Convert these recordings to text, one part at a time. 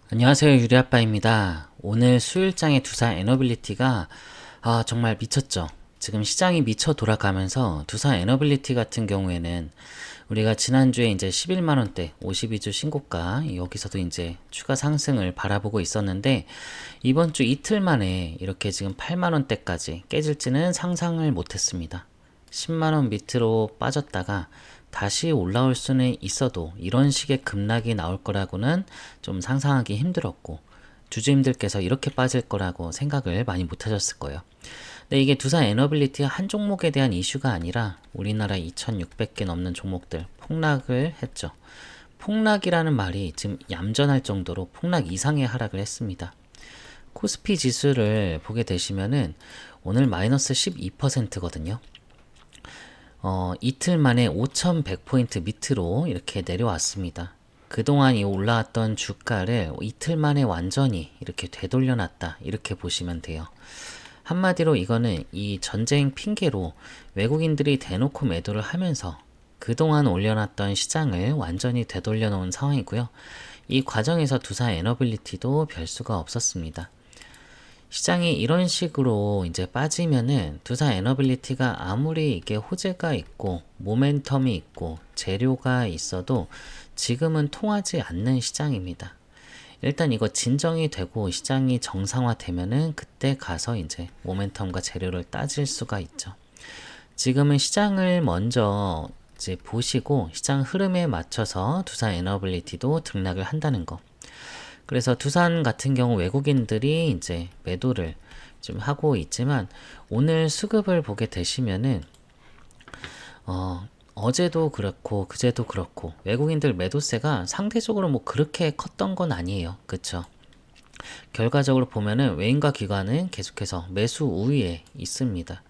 안녕하세요. 유리아빠입니다. 오늘 수요일장의 두산 에너빌리티가 정말 미쳤죠. 지금 시장이 미쳐 돌아가면서 두산 에너빌리티 같은 경우에는 우리가 지난주에 이제 11만원대 52주 신고가 여기서도 이제 추가 상승을 바라보고 있었는데 이번 주 이틀 만에 이렇게 지금 8만원대까지 깨질지는 상상을 못했습니다. 10만원 밑으로 빠졌다가 다시 올라올 수는 있어도 이런 식의 급락이 나올 거라고는 좀 상상하기 힘들었고 주주님들께서 이렇게 빠질 거라고 생각을 많이 못 하셨을 거예요. 근데 이게 두산 에너빌리티 한 종목에 대한 이슈가 아니라 우리나라 2,600개 넘는 종목들 폭락을 했죠. 폭락이라는 말이 지금 얌전할 정도로 폭락 이상의 하락을 했습니다. 코스피 지수를 보게 되시면은 오늘 마이너스 12%거든요. 이틀 만에 5,100포인트 밑으로 이렇게 내려왔습니다. 그동안 이 올라왔던 주가를 이틀 만에 완전히 이렇게 되돌려놨다. 이렇게 보시면 돼요. 한마디로 이거는 이 전쟁 핑계로 외국인들이 대놓고 매도를 하면서 그동안 올려놨던 시장을 완전히 되돌려 놓은 상황이고요. 이 과정에서 두산 에너빌리티도 별수가 없었습니다. 시장이 이런 식으로 이제 빠지면은 두산 에너빌리티가 아무리 이게 호재가 있고 모멘텀이 있고 재료가 있어도 지금은 통하지 않는 시장입니다. 일단 이거 진정이 되고 시장이 정상화되면은 그때 가서 이제 모멘텀과 재료를 따질 수가 있죠. 지금은 시장을 먼저 이제 보시고 시장 흐름에 맞춰서 두산 에너빌리티도 등락을 한다는 거. 그래서 두산 같은 경우 외국인들이 이제 매도를 좀 하고 있지만 오늘 수급을 보게 되시면은 어제도 그렇고 그제도 그렇고 외국인들 매도세가 상대적으로 뭐 그렇게 컸던 건 아니에요. 그쵸? 결과적으로 보면은 외인과 기관은 계속해서 매수 우위에 있습니다.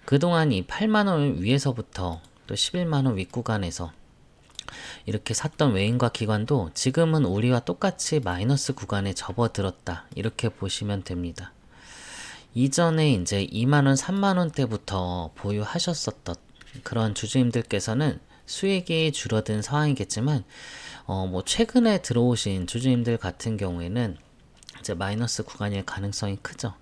그동안 이 8만원 위에서부터 또 11만원 윗구간에서 이렇게 샀던 외인과 기관도 지금은 우리와 똑같이 마이너스 구간에 접어들었다. 이렇게 보시면 됩니다. 이전에 이제 2만원, 3만원대부터 보유하셨었던 그런 주주님들께서는 수익이 줄어든 상황이겠지만, 뭐 최근에 들어오신 주주님들 같은 경우에는 이제 마이너스 구간일 가능성이 크죠.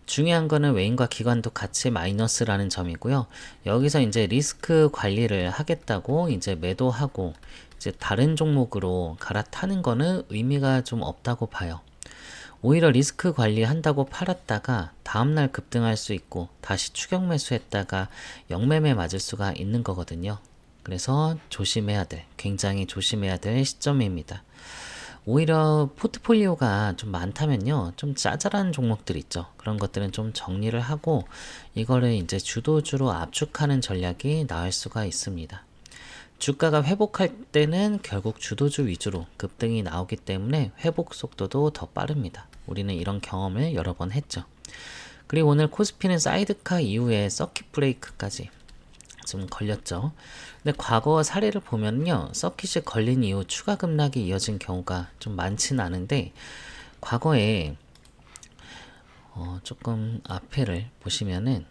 중요한 거는 외인과 기관도 같이 마이너스라는 점이고요. 여기서 이제 리스크 관리를 하겠다고 이제 매도하고 이제 다른 종목으로 갈아타는 거는 의미가 좀 없다고 봐요. 오히려 리스크 관리한다고 팔았다가 다음날 급등할 수 있고 다시 추격 매수했다가 역매매 맞을 수가 있는 거거든요. 그래서 조심해야 될, 굉장히 조심해야 될 시점입니다. 오히려 포트폴리오가 좀 많다면요, 좀 짜잘한 종목들 있죠. 그런 것들은 좀 정리를 하고 이거를 이제 주도주로 압축하는 전략이 나을 수가 있습니다. 주가가 회복할 때는 결국 주도주 위주로 급등이 나오기 때문에 회복 속도도 더 빠릅니다. 우리는 이런 경험을 여러 번 했죠. 그리고 오늘 코스피는 사이드카 이후에 서킷 브레이크까지 좀 걸렸죠. 근데 과거 사례를 보면요, 서킷이 걸린 이후 추가 급락이 이어진 경우가 좀 많진 않은데 과거에 조금 앞에를 보시면은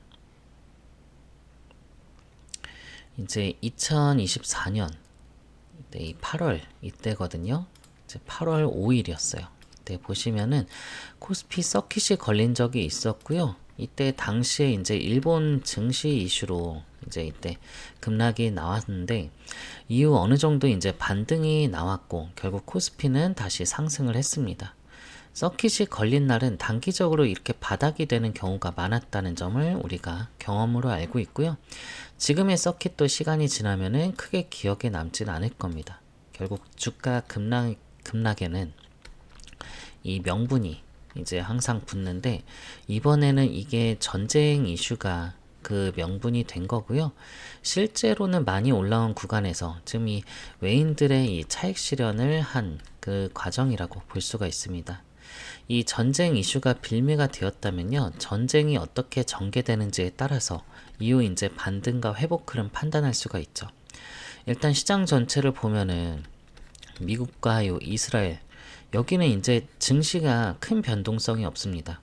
이제 2024년 이 8월 이때거든요. 이제 8월 5일이었어요. 이때 보시면은 코스피 서킷이 걸린 적이 있었고요. 이때 당시에 이제 일본 증시 이슈로 이제 이때 급락이 나왔는데 이후 어느 정도 이제 반등이 나왔고 결국 코스피는 다시 상승을 했습니다. 서킷이 걸린 날은 단기적으로 이렇게 바닥이 되는 경우가 많았다는 점을 우리가 경험으로 알고 있고요. 지금의 서킷도 시간이 지나면은 크게 기억에 남진 않을 겁니다. 결국 주가 급락에는 이 명분이 이제 항상 붙는데 이번에는 이게 전쟁 이슈가 그 명분이 된 거고요. 실제로는 많이 올라온 구간에서 지금 이 외인들의 이 차익 실현을 한 그 과정이라고 볼 수가 있습니다. 이 전쟁 이슈가 빌미가 되었다면요, 전쟁이 어떻게 전개되는지에 따라서 이후 이제 반등과 회복 흐름 판단할 수가 있죠. 일단 시장 전체를 보면은 미국과 요 이스라엘 여기는 이제 증시가 큰 변동성이 없습니다.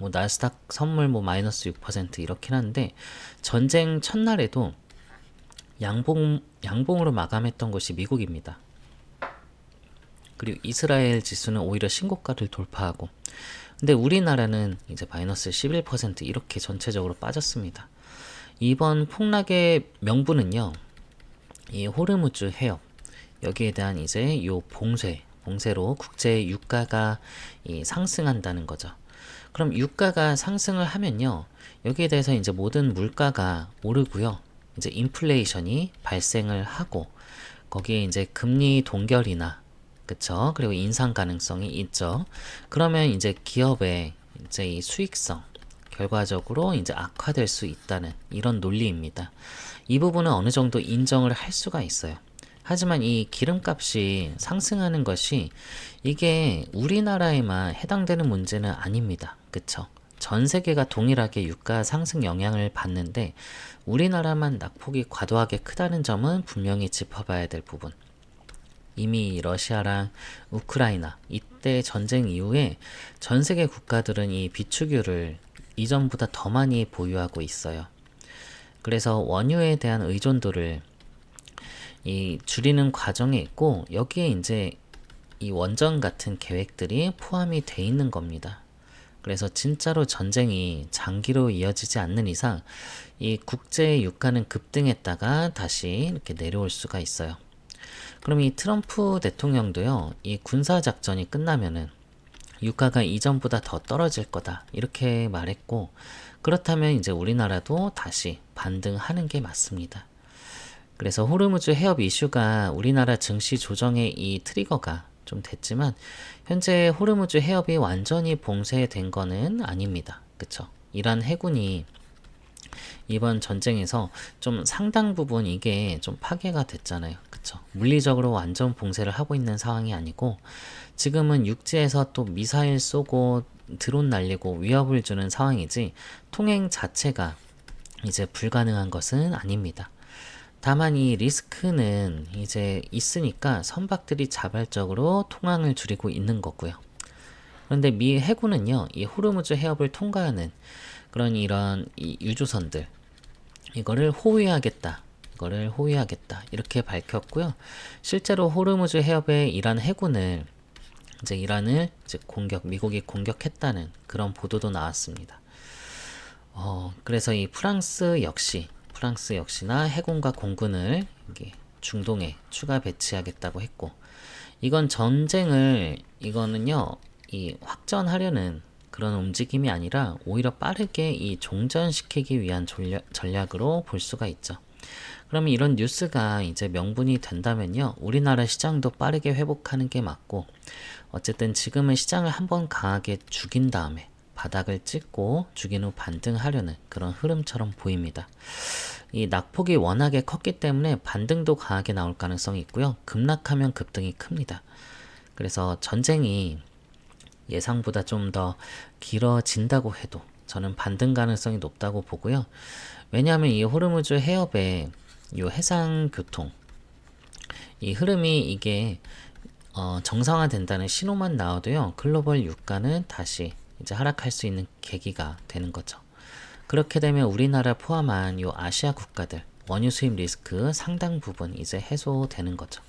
뭐 나스닥 선물 뭐 마이너스 6% 이렇긴 한데 전쟁 첫날에도 양봉으로 마감했던 곳이 미국입니다. 그리고 이스라엘 지수는 오히려 신고가를 돌파하고, 근데 우리나라는 이제 마이너스 11% 이렇게 전체적으로 빠졌습니다. 이번 폭락의 명분은요, 이 호르무즈 해협, 여기에 대한 이제 요 봉쇄로 국제 유가가 상승한다는 거죠. 그럼 유가가 상승을 하면요, 여기에 대해서 이제 모든 물가가 오르고요, 이제 인플레이션이 발생을 하고, 거기에 이제 금리 동결이나, 그쵸? 그리고 인상 가능성이 있죠. 그러면 이제 기업의 이제 이 수익성, 결과적으로 이제 악화될 수 있다는 이런 논리입니다. 이 부분은 어느 정도 인정을 할 수가 있어요. 하지만 이 기름값이 상승하는 것이 이게 우리나라에만 해당되는 문제는 아닙니다. 그쵸? 전 세계가 동일하게 유가 상승 영향을 받는데 우리나라만 낙폭이 과도하게 크다는 점은 분명히 짚어봐야 될 부분. 이미 러시아랑 우크라이나 이때 전쟁 이후에 전 세계 국가들은 이 비축유를 이전보다 더 많이 보유하고 있어요. 그래서 원유에 대한 의존도를 줄이는 과정에 있고, 여기에 이제 이 원전 같은 계획들이 포함이 돼 있는 겁니다. 그래서 진짜로 전쟁이 장기로 이어지지 않는 이상 이 국제 유가는 급등했다가 다시 이렇게 내려올 수가 있어요. 그럼 이 트럼프 대통령도요, 이 군사작전이 끝나면은 유가가 이전보다 더 떨어질 거다 이렇게 말했고, 그렇다면 이제 우리나라도 다시 반등하는 게 맞습니다. 그래서 호르무즈 해협 이슈가 우리나라 증시 조정의 이 트리거가 좀 됐지만 현재 호르무즈 해협이 완전히 봉쇄된 거는 아닙니다. 그쵸? 이란 해군이 이번 전쟁에서 좀 상당 부분 이게 좀 파괴가 됐잖아요. 그쵸? 물리적으로 완전 봉쇄를 하고 있는 상황이 아니고 지금은 육지에서 또 미사일 쏘고 드론 날리고 위협을 주는 상황이지 통행 자체가 이제 불가능한 것은 아닙니다. 다만 이 리스크는 이제 있으니까 선박들이 자발적으로 통항을 줄이고 있는 거고요. 그런데 미 해군은요, 이 호르무즈 해협을 통과하는 그런 이런 이 유조선들, 이거를 호위하겠다. 이렇게 밝혔고요. 실제로 호르무즈 해협에 이란 해군을 이란을 미국이 공격했다는 그런 보도도 나왔습니다. 그래서 이 프랑스 역시나 해군과 공군을 중동에 추가 배치하겠다고 했고, 이거는요, 이 확전하려는 그런 움직임이 아니라 오히려 빠르게 이 종전시키기 위한 전략으로 볼 수가 있죠. 그러면 이런 뉴스가 이제 명분이 된다면요, 우리나라 시장도 빠르게 회복하는 게 맞고, 어쨌든 지금은 시장을 한번 강하게 죽인 다음에 바닥을 찍고 죽인 후 반등하려는 그런 흐름처럼 보입니다. 이 낙폭이 워낙에 컸기 때문에 반등도 강하게 나올 가능성이 있고요. 급락하면 급등이 큽니다. 그래서 전쟁이 예상보다 좀 더 길어진다고 해도 저는 반등 가능성이 높다고 보고요. 왜냐하면 이 호르무즈 해협의 이 해상 교통, 이 흐름이 이게 정상화된다는 신호만 나와도요, 글로벌 유가는 다시 이제 하락할 수 있는 계기가 되는 거죠. 그렇게 되면 우리나라 포함한 요 아시아 국가들 원유 수입 리스크 상당 부분 이제 해소되는 거죠.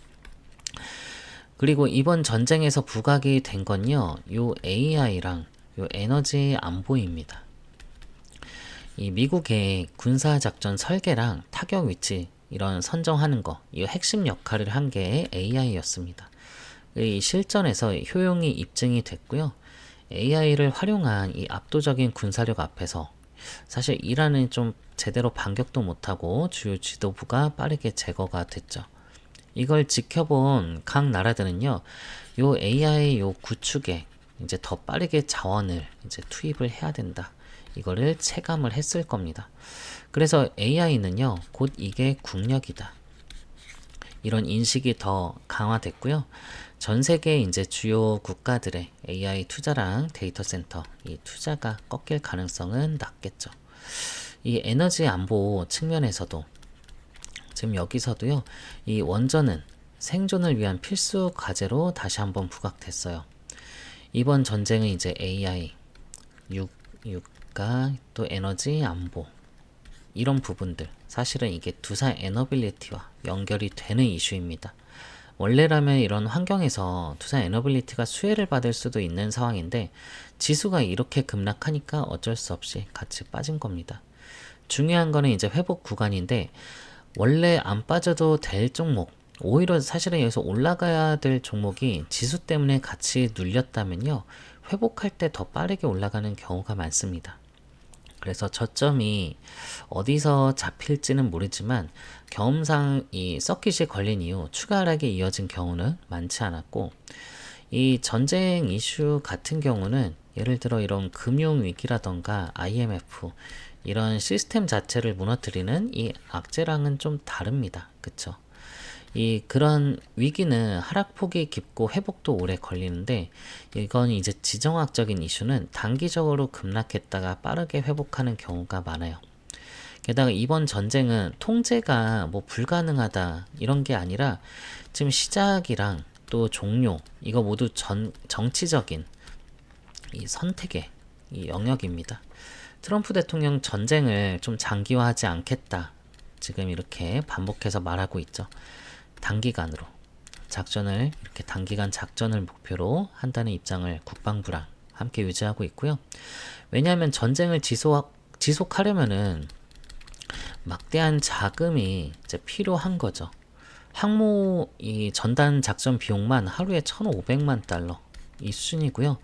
그리고 이번 전쟁에서 부각이 된 건요, 요 AI랑 요 에너지 안보입니다. 이 미국의 군사작전 설계랑 타격 위치 이런 선정하는 거, 이 핵심 역할을 한 게 AI였습니다. 이 실전에서 효용이 입증이 됐고요. AI를 활용한 이 압도적인 군사력 앞에서 사실 이란은 좀 제대로 반격도 못하고 주요 지도부가 빠르게 제거가 됐죠. 이걸 지켜본 각 나라들은요, 요 AI 요 구축에 이제 더 빠르게 자원을 이제 투입을 해야 된다. 이거를 체감을 했을 겁니다. 그래서 AI는요, 곧 이게 국력이다. 이런 인식이 더 강화됐고요. 전 세계 이제 주요 국가들의 AI 투자랑 데이터 센터 이 투자가 꺾일 가능성은 낮겠죠. 이 에너지 안보 측면에서도 지금 여기서도요, 이 원전은 생존을 위한 필수 과제로 다시 한번 부각됐어요. 이번 전쟁은 이제 AI, 유가, 또 에너지 안보 이런 부분들, 사실은 이게 두사 에너빌리티와 연결이 되는 이슈입니다. 원래라면 이런 환경에서 투자 에너빌리티가 수혜를 받을 수도 있는 상황인데 지수가 이렇게 급락하니까 어쩔 수 없이 같이 빠진 겁니다. 중요한 거는 이제 회복 구간인데 원래 안 빠져도 될 종목, 오히려 사실은 여기서 올라가야 될 종목이 지수 때문에 같이 눌렸다면요, 회복할 때 더 빠르게 올라가는 경우가 많습니다. 그래서 저점이 어디서 잡힐지는 모르지만 경험상 이 서킷이 걸린 이후 추가 하락에 이어진 경우는 많지 않았고, 이 전쟁 이슈 같은 경우는 예를 들어 이런 금융위기라던가 IMF 이런 시스템 자체를 무너뜨리는 이 악재랑은 좀 다릅니다. 그쵸? 이 그런 위기는 하락폭이 깊고 회복도 오래 걸리는데 이건 이제 지정학적인 이슈는 단기적으로 급락했다가 빠르게 회복하는 경우가 많아요. 게다가 이번 전쟁은 통제가 뭐 불가능하다 이런 게 아니라 지금 시작이랑 또 종료 이거 모두 정치적인 이 선택의 이 영역입니다. 트럼프 대통령 전쟁을 좀 장기화하지 않겠다 지금 이렇게 반복해서 말하고 있죠. 단기간으로 작전을 이렇게 단기간 작전을 목표로 한다는 입장을 국방부랑 함께 유지하고 있고요. 왜냐하면 전쟁을 지속하려면은 막대한 자금이 이제 필요한 거죠. 항모 이 전단 작전 비용만 하루에 1,500만 달러 이 수준이고요.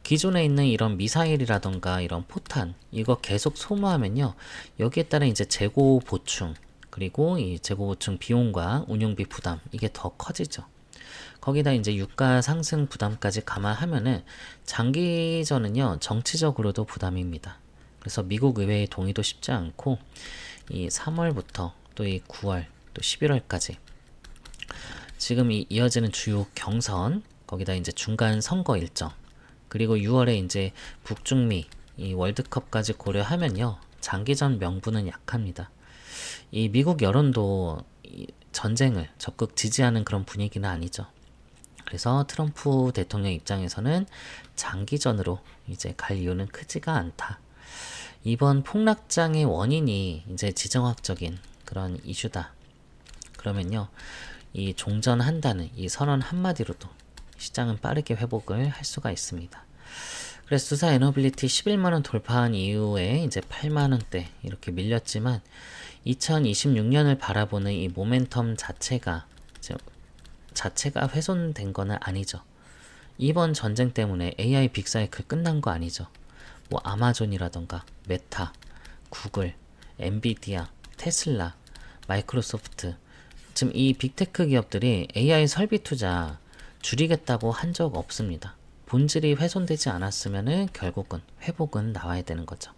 기존에 있는 이런 미사일이라던가 이런 포탄 이거 계속 소모하면요, 여기에 따른 이제 재고 보충 그리고 이 재고 보충 비용과 운용비 부담 이게 더 커지죠. 거기다 이제 유가 상승 부담까지 감안하면은 장기전은요 정치적으로도 부담입니다. 그래서 미국 의회의 동의도 쉽지 않고 이 3월부터 또 이 9월 또 11월까지 지금 이 이어지는 주요 경선 거기다 이제 중간 선거 일정 그리고 6월에 이제 북중미 이 월드컵까지 고려하면요 장기전 명분은 약합니다. 이 미국 여론도 이 전쟁을 적극 지지하는 그런 분위기는 아니죠. 그래서 트럼프 대통령 입장에서는 장기전으로 이제 갈 이유는 크지가 않다. 이번 폭락장의 원인이 이제 지정학적인 그런 이슈다. 그러면요, 이 종전한다는 이 선언 한마디로도 시장은 빠르게 회복을 할 수가 있습니다. 그래서 투자 에너빌리티 11만원 돌파한 이후에 이제 8만원대 이렇게 밀렸지만 2026년을 바라보는 이 모멘텀 자체가 훼손된 거는 아니죠. 이번 전쟁 때문에 AI 빅사이클 끝난 거 아니죠. 뭐 아마존이라던가 메타, 구글, 엔비디아, 테슬라, 마이크로소프트 지금 이 빅테크 기업들이 AI 설비 투자 줄이겠다고 한 적 없습니다. 본질이 훼손되지 않았으면은 결국은 회복은 나와야 되는 거죠.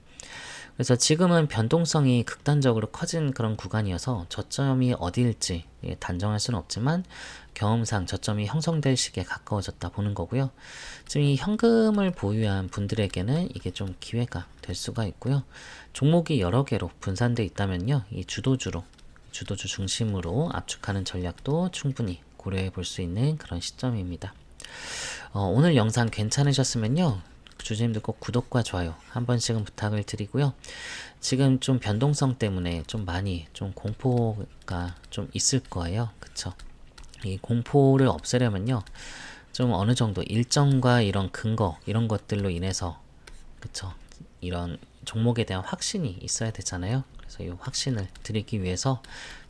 그래서 지금은 변동성이 극단적으로 커진 그런 구간이어서 저점이 어디일지 단정할 수는 없지만 경험상 저점이 형성될 시기에 가까워졌다 보는 거고요. 지금 이 현금을 보유한 분들에게는 이게 좀 기회가 될 수가 있고요. 종목이 여러 개로 분산돼 있다면요, 이 주도주 중심으로 압축하는 전략도 충분히 고려해 볼 수 있는 그런 시점입니다. 오늘 영상 괜찮으셨으면요, 주주님들 꼭 구독과 좋아요 한 번씩은 부탁을 드리고요. 지금 좀 변동성 때문에 좀 많이 좀 공포가 좀 있을 거예요. 그쵸? 이 공포를 없애려면요, 좀 어느 정도 일정과 이런 근거 이런 것들로 인해서 그쵸? 이런 종목에 대한 확신이 있어야 되잖아요. 그래서 이 확신을 드리기 위해서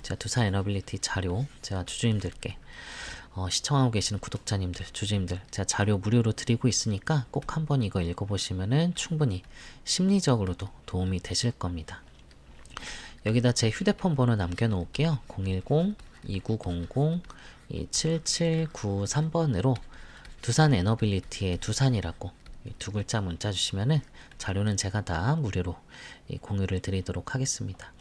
제가 투자 에너빌리티 자료 제가 주주님들께 시청하고 계시는 구독자님들, 주주님들 제가 자료 무료로 드리고 있으니까 꼭 한번 이거 읽어보시면은 충분히 심리적으로도 도움이 되실 겁니다. 여기다 제 휴대폰 번호 남겨놓을게요. 010-2900-7793번으로 두산 에너빌리티의 두산이라고 두 글자 문자 주시면은 자료는 제가 다 무료로 공유를 드리도록 하겠습니다.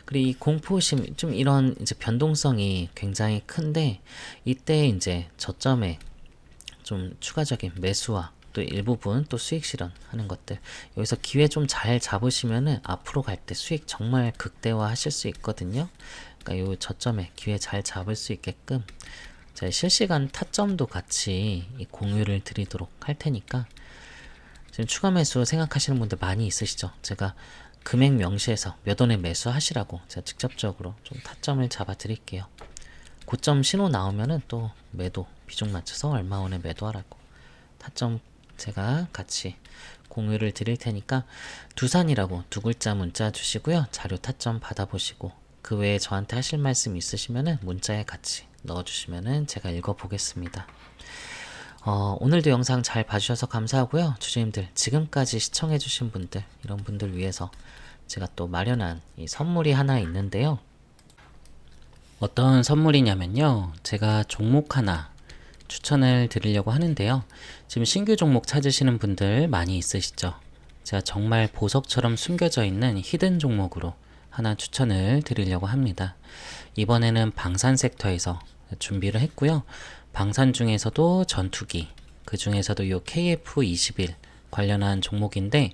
그리고 이 공포심, 좀 이런 이제 변동성이 굉장히 큰데 이때 이제 저점에 좀 추가적인 매수와 또 일부분 또 수익 실현하는 것들, 여기서 기회 좀 잘 잡으시면은 앞으로 갈 때 수익 정말 극대화 하실 수 있거든요. 그러니까 요 저점에 기회 잘 잡을 수 있게끔 제가 실시간 타점도 같이 이 공유를 드리도록 할 테니까 지금 추가 매수 생각하시는 분들 많이 있으시죠? 제가 금액 명시해서 몇 원에 매수하시라고 제가 직접적으로 좀 타점을 잡아 드릴게요. 고점 신호 나오면은 또 매도 비중 맞춰서 얼마 원에 매도하라고 타점 제가 같이 공유를 드릴 테니까 두산이라고 두 글자 문자 주시고요. 자료 타점 받아보시고 그 외에 저한테 하실 말씀 있으시면은 문자에 같이 넣어주시면은 제가 읽어보겠습니다. 오늘도 영상 잘 봐주셔서 감사하고요. 주주님들 지금까지 시청해주신 분들 이런 분들 위해서 제가 또 마련한 이 선물이 하나 있는데요. 어떤 선물이냐면요. 제가 종목 하나 추천을 드리려고 하는데요. 지금 신규 종목 찾으시는 분들 많이 있으시죠? 제가 정말 보석처럼 숨겨져 있는 히든 종목으로 하나 추천을 드리려고 합니다. 이번에는 방산 섹터에서 준비를 했고요. 방산 중에서도 전투기, 그 중에서도 이 KF21 관련한 종목인데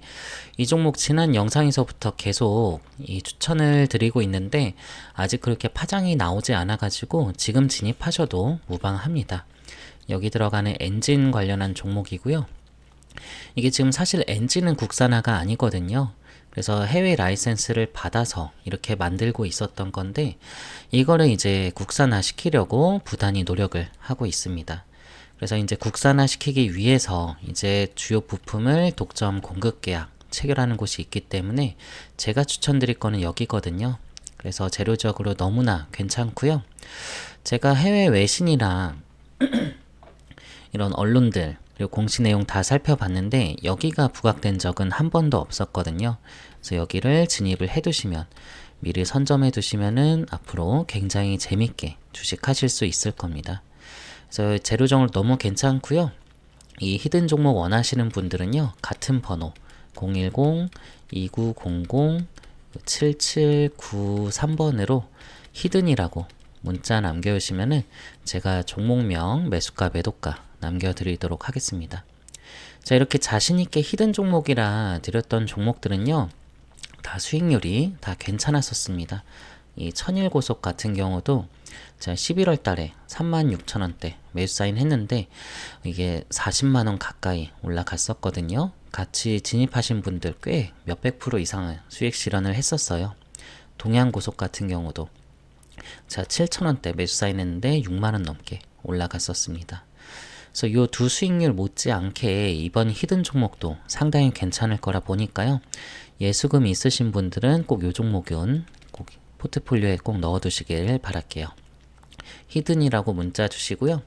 이 종목 지난 영상에서부터 계속 이 추천을 드리고 있는데 아직 그렇게 파장이 나오지 않아 가지고 지금 진입하셔도 무방합니다. 여기 들어가는 엔진 관련한 종목이고요. 이게 지금 사실 엔진은 국산화가 아니거든요. 그래서 해외 라이센스를 받아서 이렇게 만들고 있었던 건데 이거를 이제 국산화 시키려고 부단히 노력을 하고 있습니다. 그래서 이제 국산화 시키기 위해서 이제 주요 부품을 독점 공급 계약 체결하는 곳이 있기 때문에 제가 추천드릴 거는 여기거든요. 그래서 재료적으로 너무나 괜찮고요. 제가 해외 외신이랑 이런 언론들 그리고 공시 내용 다 살펴봤는데 여기가 부각된 적은 한 번도 없었거든요. 그래서 여기를 진입을 해두시면 미리 선점해 두시면은 앞으로 굉장히 재밌게 주식하실 수 있을 겁니다. 그래서 재료정을 너무 괜찮고요. 이 히든 종목 원하시는 분들은요. 같은 번호 010-2900-7793번으로 히든이라고 문자 남겨주시면은 제가 종목명, 매수가, 매도가 남겨드리도록 하겠습니다. 자, 이렇게 자신있게 히든 종목이라 드렸던 종목들은요. 다 수익률이 다 괜찮았었습니다. 이 천일고속 같은 경우도 제가 11월 달에 36,000원대 매수 사인 했는데 이게 40만원 가까이 올라갔었거든요. 같이 진입하신 분들 꽤 몇백 프로 이상의 수익 실현을 했었어요. 동양고속 같은 경우도 제가 7,000원대 매수 사인 했는데 6만원 넘게 올라갔었습니다. 그래서 이 두 수익률 못지않게 이번 히든 종목도 상당히 괜찮을 거라 보니까요. 예수금 있으신 분들은 꼭 이 종목은 꼭 포트폴리오에 꼭 넣어두시길 바랄게요. 히든이라고 문자 주시고요.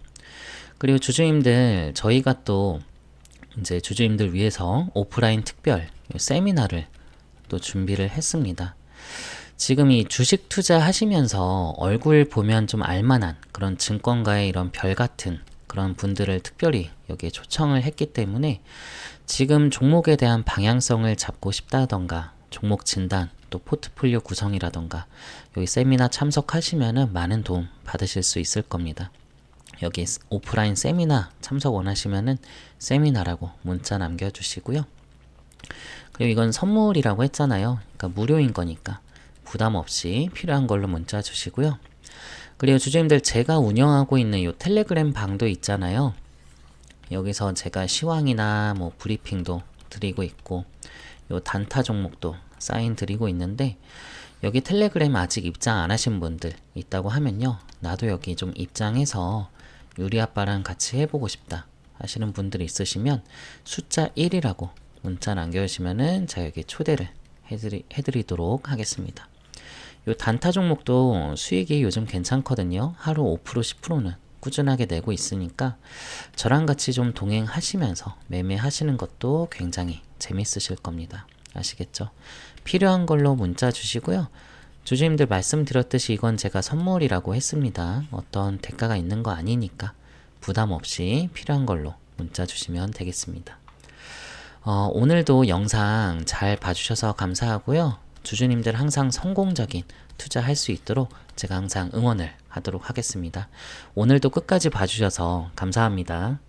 그리고 주주님들 저희가 또 이제 주주님들 위해서 오프라인 특별 세미나를 또 준비를 했습니다. 지금 이 주식 투자 하시면서 얼굴 보면 좀 알만한 그런 증권가의 이런 별 같은 그런 분들을 특별히 여기에 초청을 했기 때문에 지금 종목에 대한 방향성을 잡고 싶다던가 종목 진단 또 포트폴리오 구성이라던가 여기 세미나 참석하시면은 많은 도움 받으실 수 있을 겁니다. 여기 오프라인 세미나 참석 원하시면은 세미나라고 문자 남겨주시고요. 그리고 이건 선물이라고 했잖아요. 그러니까 무료인 거니까 부담 없이 필요한 걸로 문자 주시고요. 그리고 주주님들 제가 운영하고 있는 이 텔레그램 방도 있잖아요. 여기서 제가 시황이나 뭐 브리핑도 드리고 있고 요 단타 종목도 사인 드리고 있는데 여기 텔레그램 아직 입장 안 하신 분들 있다고 하면요. 나도 여기 좀 입장해서 유리 아빠랑 같이 해보고 싶다 하시는 분들이 있으시면 숫자 1이라고 문자 남겨주시면은 제가 여기 초대를 해드리도록 하겠습니다. 요 단타 종목도 수익이 요즘 괜찮거든요. 하루 5% 10%는 꾸준하게 내고 있으니까 저랑 같이 좀 동행하시면서 매매하시는 것도 굉장히 재밌으실 겁니다. 아시겠죠? 필요한 걸로 문자 주시고요. 주주님들 말씀드렸듯이 이건 제가 선물이라고 했습니다. 어떤 대가가 있는 거 아니니까 부담 없이 필요한 걸로 문자 주시면 되겠습니다. 오늘도 영상 잘 봐주셔서 감사하고요. 주주님들 항상 성공적인 투자할 수 있도록 제가 항상 응원을 하도록 하겠습니다. 오늘도 끝까지 봐주셔서 감사합니다.